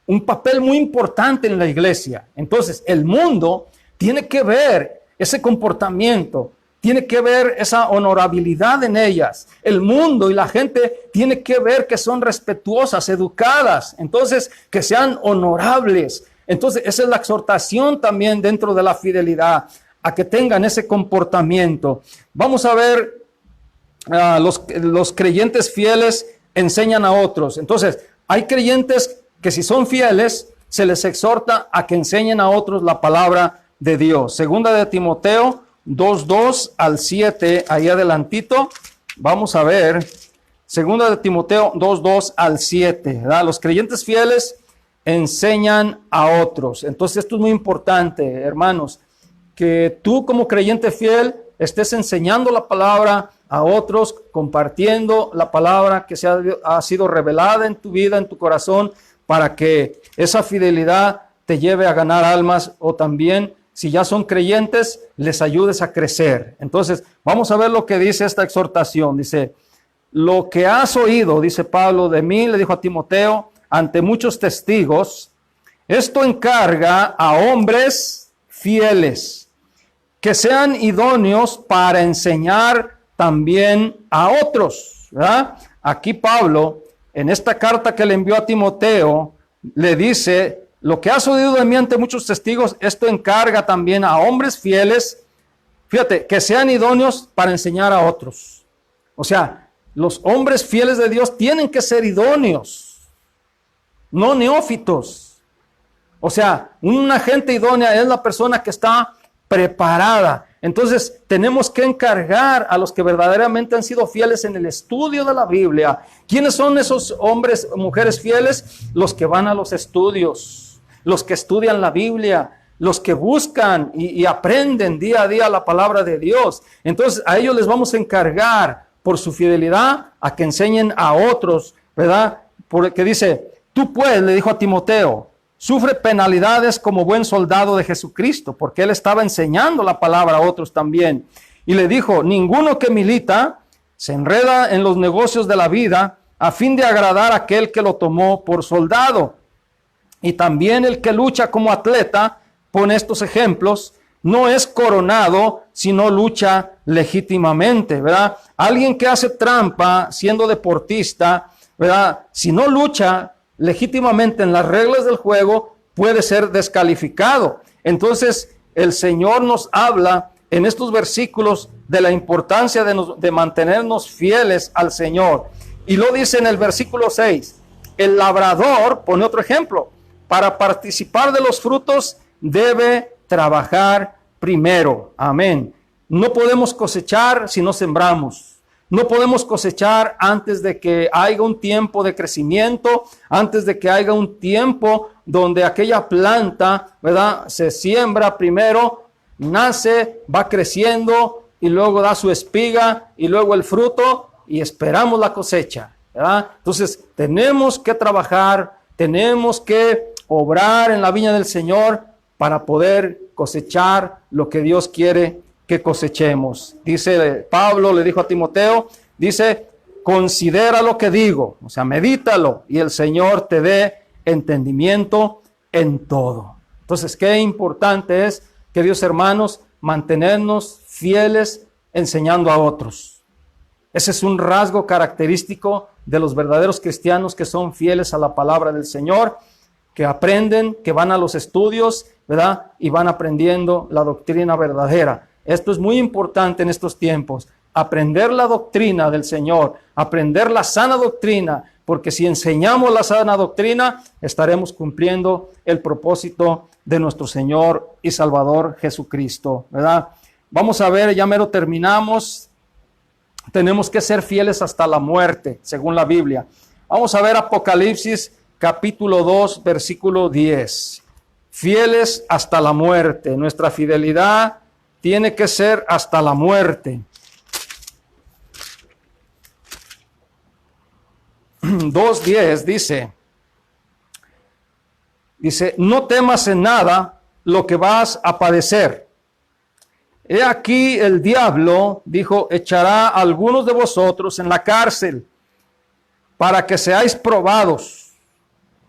un papel muy importante en la iglesia. Entonces, el mundo tiene que ver ese comportamiento, tiene que ver esa honorabilidad en ellas. El mundo y la gente tiene que ver que son respetuosas, educadas, entonces que sean honorables. Entonces esa es la exhortación también dentro de la fidelidad, a que tengan ese comportamiento. Vamos a ver, los creyentes fieles enseñan a otros. Entonces hay creyentes que si son fieles, se les exhorta a que enseñen a otros la palabra de Dios. Segunda de Timoteo 2:2 al 7, ahí adelantito, vamos a ver, segunda de Timoteo 2:2 al 7, ¿verdad? Los creyentes fieles enseñan a otros. Entonces esto es muy importante, hermanos, que tú como creyente fiel estés enseñando la palabra a otros, compartiendo la palabra que ha sido revelada en tu vida, en tu corazón, para que esa fidelidad te lleve a ganar almas, o también si ya son creyentes, les ayudes a crecer. Entonces, vamos a ver lo que dice esta exhortación. Dice, lo que has oído, dice Pablo, de mí, le dijo a Timoteo, ante muchos testigos, esto encarga a hombres fieles, que sean idóneos para enseñar también a otros, ¿verdad? Aquí Pablo, en esta carta que le envió a Timoteo, le dice, lo que has oído de mí ante muchos testigos, esto encarga también a hombres fieles, fíjate, que sean idóneos para enseñar a otros. O sea, los hombres fieles de Dios tienen que ser idóneos, no neófitos. O sea, una gente idónea es la persona que está preparada. Entonces, tenemos que encargar a los que verdaderamente han sido fieles en el estudio de la Biblia. ¿Quiénes son esos hombres o mujeres fieles? Los que van a los estudios, los que estudian la Biblia, los que buscan y aprenden día a día la palabra de Dios. Entonces, a ellos les vamos a encargar por su fidelidad a que enseñen a otros, ¿verdad? Porque dice, tú pues, le dijo a Timoteo, sufre penalidades como buen soldado de Jesucristo, porque él estaba enseñando la palabra a otros también. Y le dijo, ninguno que milita se enreda en los negocios de la vida a fin de agradar a aquel que lo tomó por soldado. Y también el que lucha como atleta pone estos ejemplos, no es coronado, sino lucha legítimamente, ¿verdad? Alguien que hace trampa siendo deportista, ¿verdad? Si no lucha legítimamente en las reglas del juego, puede ser descalificado. Entonces, el Señor nos habla en estos versículos de la importancia de mantenernos fieles al Señor. Y lo dice en el versículo 6. El labrador, pone otro ejemplo, para participar de los frutos debe trabajar primero. Amén. No podemos cosechar si no sembramos. No podemos cosechar antes de que haya un tiempo de crecimiento, antes de que haya un tiempo donde aquella planta, ¿verdad?, se siembra primero, nace, va creciendo y luego da su espiga y luego el fruto y esperamos la cosecha, ¿verdad? Entonces tenemos que trabajar, tenemos que obrar en la viña del Señor para poder cosechar lo que Dios quiere que cosechemos. Dice Pablo, le dijo a Timoteo, dice, considera lo que digo, o sea, medítalo y el Señor te dé entendimiento en todo. Entonces, qué importante es, queridos hermanos, mantenernos fieles enseñando a otros. Ese es un rasgo característico de los verdaderos cristianos que son fieles a la palabra del Señor, que aprenden, que van a los estudios, ¿verdad? Y van aprendiendo la doctrina verdadera. Esto es muy importante en estos tiempos, aprender la doctrina del Señor, aprender la sana doctrina, porque si enseñamos la sana doctrina, estaremos cumpliendo el propósito de nuestro Señor y Salvador Jesucristo, ¿verdad? Vamos a ver, ya mero terminamos. Tenemos que ser fieles hasta la muerte, según la Biblia. Vamos a ver Apocalipsis capítulo 2, versículo 10. Fieles hasta la muerte. Nuestra fidelidad tiene que ser hasta la muerte. 2:10 dice, no temas en nada lo que vas a padecer. He aquí el diablo, dijo, echará a algunos de vosotros en la cárcel para que seáis probados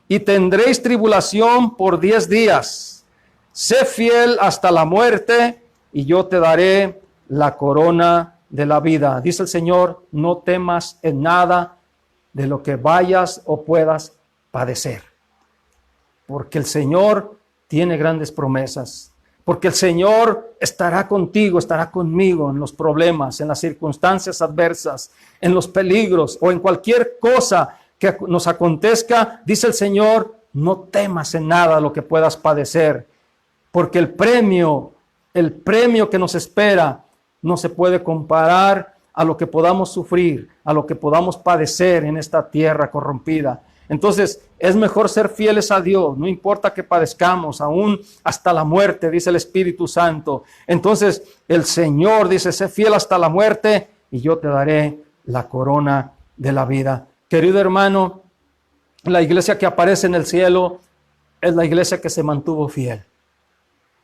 y tendréis tribulación por 10 días. Sé fiel hasta la muerte y yo te daré la corona de la vida. Dice el Señor, no temas en nada de lo que vayas o puedas padecer. Porque el Señor tiene grandes promesas. Porque el Señor estará contigo, estará conmigo en los problemas, en las circunstancias adversas, en los peligros o en cualquier cosa que nos acontezca. Dice el Señor, no temas en nada lo que puedas padecer. Porque el premio que nos espera no se puede comparar a lo que podamos sufrir, a lo que podamos padecer en esta tierra corrompida. Entonces, es mejor ser fieles a Dios, no importa que padezcamos, aún hasta la muerte, dice el Espíritu Santo. Entonces, el Señor dice, sé fiel hasta la muerte y yo te daré la corona de la vida. Querido hermano, la iglesia que aparece en el cielo es la iglesia que se mantuvo fiel.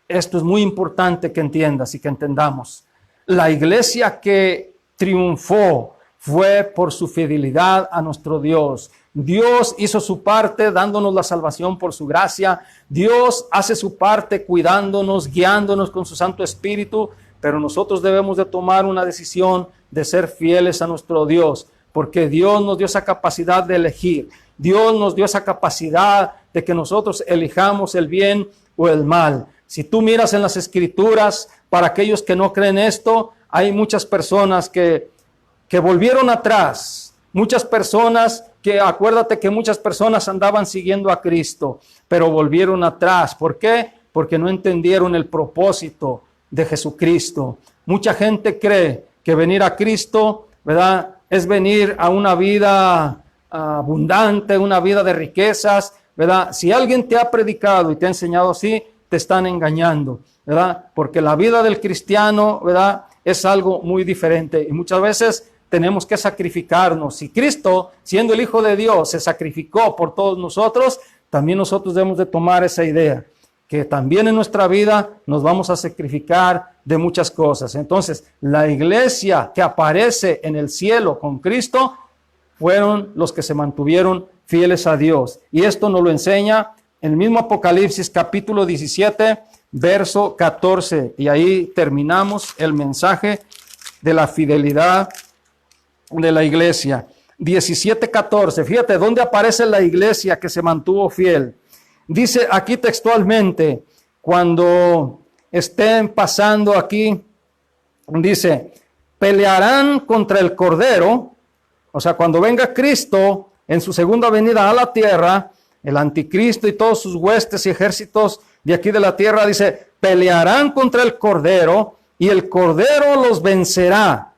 Esto es muy importante que entiendas y que entendamos. La iglesia que triunfó fue por su fidelidad a nuestro Dios. Dios hizo su parte dándonos la salvación por su gracia. Dios hace su parte cuidándonos, guiándonos con su Santo Espíritu, pero nosotros debemos de tomar una decisión de ser fieles a nuestro Dios, porque Dios nos dio esa capacidad de elegir. Dios nos dio esa capacidad de que nosotros elijamos el bien o el mal. Si tú miras en las Escrituras, para aquellos que no creen esto, hay muchas personas que volvieron atrás, muchas personas que, acuérdate que muchas personas andaban siguiendo a Cristo, pero volvieron atrás. ¿Por qué? Porque no entendieron el propósito de Jesucristo. Mucha gente cree que venir a Cristo, ¿verdad?, es venir a una vida abundante, una vida de riquezas, ¿verdad? Si alguien te ha predicado y te ha enseñado así, te están engañando, ¿verdad? Porque la vida del cristiano, ¿verdad?, es algo muy diferente y muchas veces tenemos que sacrificarnos. Si Cristo, siendo el Hijo de Dios, se sacrificó por todos nosotros, también nosotros debemos de tomar esa idea, que también en nuestra vida nos vamos a sacrificar de muchas cosas. Entonces, la iglesia que aparece en el cielo con Cristo fueron los que se mantuvieron fieles a Dios. Y esto nos lo enseña el mismo Apocalipsis capítulo 17, verso 14. Y ahí terminamos el mensaje de la fidelidad de la iglesia. 17:14. Fíjate dónde aparece la iglesia que se mantuvo fiel. Dice aquí textualmente, cuando estén pasando aquí, dice, pelearán contra el Cordero. O sea, cuando venga Cristo en su segunda venida a la tierra, el anticristo y todos sus huestes y ejércitos de aquí de la tierra, dice, pelearán contra el Cordero y el Cordero los vencerá.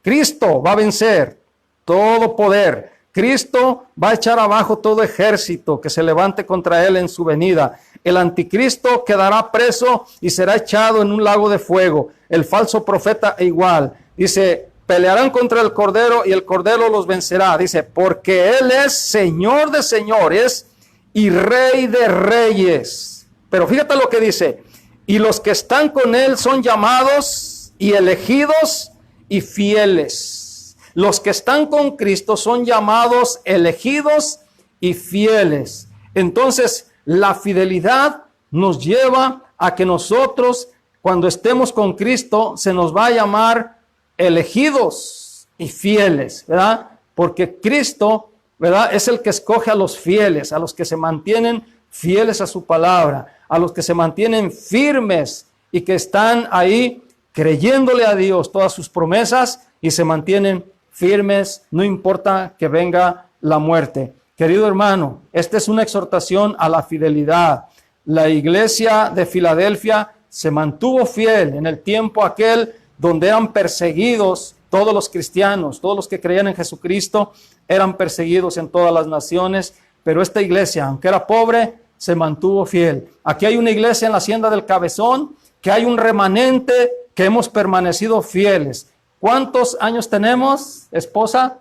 Cristo va a vencer todo poder. Cristo va a echar abajo todo ejército que se levante contra él en su venida. El anticristo quedará preso y será echado en un lago de fuego. El falso profeta igual. Dice, pelearán contra el Cordero y el Cordero los vencerá. Dice, porque Él es Señor de señores y Rey de reyes. Pero fíjate lo que dice. Y los que están con Él son llamados y elegidos y fieles. Los que están con Cristo son llamados, elegidos y fieles. Entonces, la fidelidad nos lleva a que nosotros, cuando estemos con Cristo, se nos va a llamar elegidos y fieles, ¿verdad? Porque Cristo, ¿verdad?, es el que escoge a los fieles, a los que se mantienen fieles a su palabra, a los que se mantienen firmes y que están ahí creyéndole a Dios todas sus promesas y se mantienen firmes, no importa que venga la muerte. Querido hermano, esta es una exhortación a la fidelidad. La iglesia de Filadelfia se mantuvo fiel en el tiempo aquel donde eran perseguidos todos los cristianos, todos los que creían en Jesucristo eran perseguidos en todas las naciones, pero esta iglesia, aunque era pobre, se mantuvo fiel. Aquí hay una iglesia en la Hacienda del Cabezón, que hay un remanente que hemos permanecido fieles. ¿Cuántos años tenemos, esposa?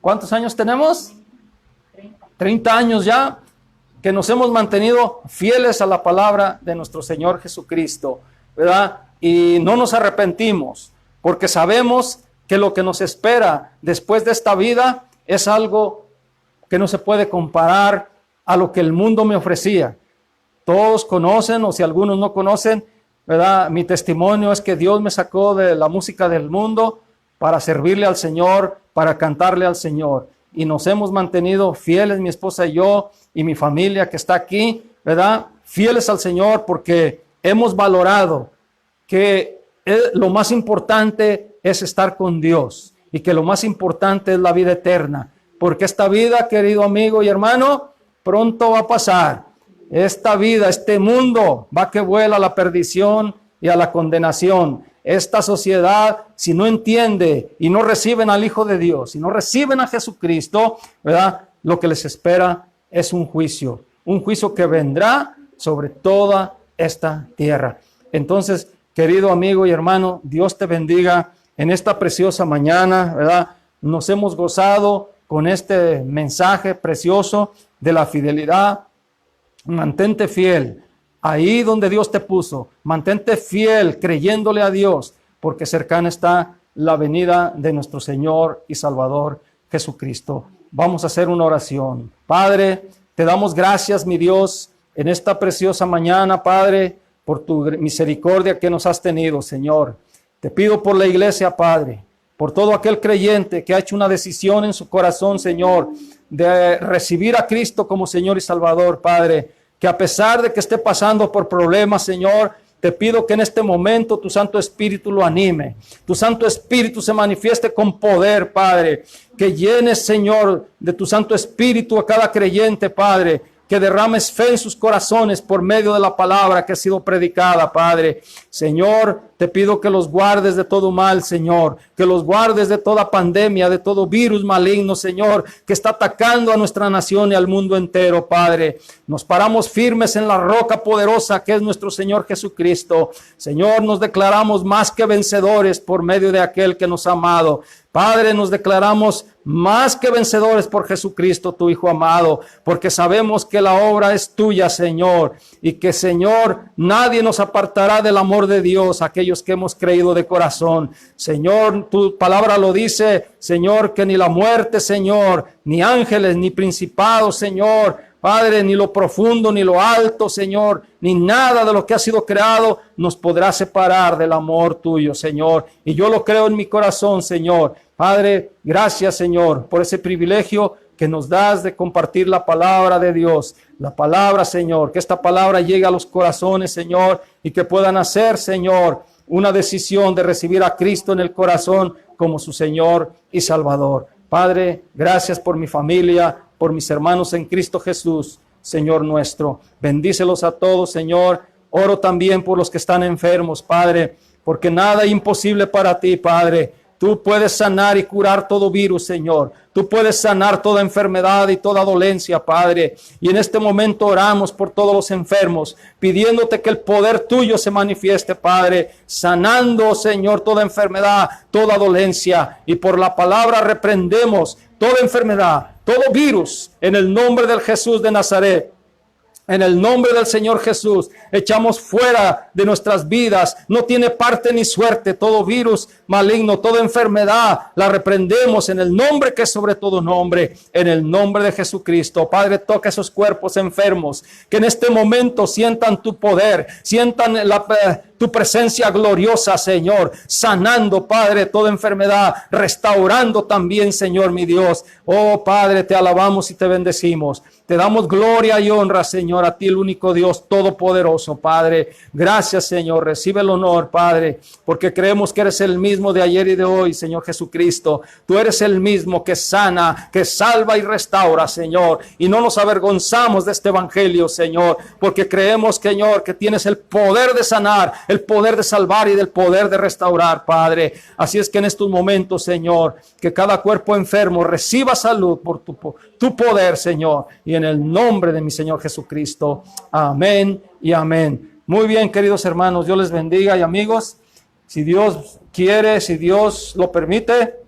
¿Cuántos años tenemos? 30 años ya, que nos hemos mantenido fieles a la palabra de nuestro Señor Jesucristo, ¿verdad? Y no nos arrepentimos, porque sabemos que lo que nos espera después de esta vida es algo que no se puede comparar a lo que el mundo me ofrecía. Todos conocen, o si algunos no conocen, ¿verdad? Mi testimonio es que Dios me sacó de la música del mundo para servirle al Señor, para cantarle al Señor. Y nos hemos mantenido fieles, mi esposa y yo, y mi familia que está aquí, ¿verdad? Fieles al Señor porque hemos valorado que lo más importante es estar con Dios y que lo más importante es la vida eterna. Porque esta vida, querido amigo y hermano, pronto va a pasar. Esta vida, este mundo va que vuela a la perdición y a la condenación. Esta sociedad, si no entiende y no reciben al Hijo de Dios, si no reciben a Jesucristo, ¿verdad?, lo que les espera es un juicio que vendrá sobre toda esta tierra. Entonces, querido amigo y hermano, Dios te bendiga en esta preciosa mañana, ¿verdad? Nos hemos gozado con este mensaje precioso de la fidelidad. Mantente fiel ahí donde Dios te puso. Mantente fiel creyéndole a Dios, porque cercana está la venida de nuestro Señor y Salvador Jesucristo. Vamos a hacer una oración. Padre, te damos gracias, mi Dios, en esta preciosa mañana, Padre, por tu misericordia que nos has tenido, Señor. Te pido por la iglesia, Padre, por todo aquel creyente que ha hecho una decisión en su corazón, Señor, de recibir a Cristo como Señor y Salvador, Padre, que a pesar de que esté pasando por problemas, Señor, te pido que en este momento tu Santo Espíritu lo anime. Tu Santo Espíritu se manifieste con poder, Padre. Que llenes, Señor, de tu Santo Espíritu a cada creyente, Padre. Que derrames fe en sus corazones por medio de la palabra que ha sido predicada, Padre. Señor, te pido que los guardes de todo mal, Señor. Que los guardes de toda pandemia, de todo virus maligno, Señor, que está atacando a nuestra nación y al mundo entero, Padre. Nos paramos firmes en la roca poderosa que es nuestro Señor Jesucristo. Señor, nos declaramos más que vencedores por medio de aquel que nos ha amado. Padre, nos declaramos más que vencedores por Jesucristo, tu Hijo amado, porque sabemos que la obra es tuya, Señor, y que, Señor, nadie nos apartará del amor de Dios, aquellos que hemos creído de corazón. Señor, tu palabra lo dice, Señor, que ni la muerte, Señor, ni ángeles, ni principados, Señor, Padre, ni lo profundo, ni lo alto, Señor, ni nada de lo que ha sido creado nos podrá separar del amor tuyo, Señor. Y yo lo creo en mi corazón, Señor. Padre, gracias, Señor, por ese privilegio que nos das de compartir la palabra de Dios. La palabra, Señor, que esta palabra llegue a los corazones, Señor, y que puedan hacer, Señor, una decisión de recibir a Cristo en el corazón como su Señor y Salvador. Padre, gracias por mi familia, por mis hermanos en Cristo Jesús, Señor nuestro. Bendícelos a todos, Señor. Oro también por los que están enfermos, Padre, porque nada es imposible para ti, Padre. Tú puedes sanar y curar todo virus, Señor. Tú puedes sanar toda enfermedad y toda dolencia, Padre. Y en este momento oramos por todos los enfermos, pidiéndote que el poder tuyo se manifieste, Padre, sanando, Señor, toda enfermedad, toda dolencia. Y por la palabra reprendemos toda enfermedad, todo virus, en el nombre del Jesús de Nazaret. En el nombre del Señor Jesús, echamos fuera de nuestras vidas. No tiene parte ni suerte todo virus maligno, toda enfermedad. La reprendemos en el nombre que es sobre todo nombre. En el nombre de Jesucristo. Padre, toca esos cuerpos enfermos. Que en este momento sientan tu poder. Sientan tu presencia gloriosa, Señor. Sanando, Padre, toda enfermedad. Restaurando también, Señor, mi Dios. Oh, Padre, te alabamos y te bendecimos. Te damos gloria y honra, Señor, a ti, el único Dios todopoderoso, Padre. Gracias, Señor. Recibe el honor, Padre, porque creemos que eres el mismo de ayer y de hoy, Señor Jesucristo. Tú eres el mismo que sana, que salva y restaura, Señor. Y no nos avergonzamos de este evangelio, Señor, porque creemos, Señor, que tienes el poder de sanar, el poder de salvar y del poder de restaurar, Padre. Así es que en estos momentos, Señor, que cada cuerpo enfermo reciba salud por tu poder, Señor. Y en el nombre de mi Señor Jesucristo. Amén y amén. Muy bien, queridos hermanos, Dios les bendiga. Y amigos, si Dios quiere, si Dios lo permite,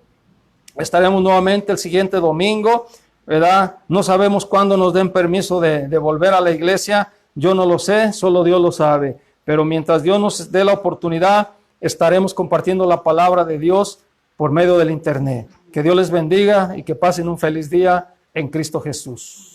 estaremos nuevamente el siguiente domingo, ¿verdad? No sabemos cuándo nos den permiso de volver a la iglesia. Yo no lo sé, solo Dios lo sabe. Pero mientras Dios nos dé la oportunidad, estaremos compartiendo la palabra de Dios por medio del internet. Que Dios les bendiga y que pasen un feliz día en Cristo Jesús.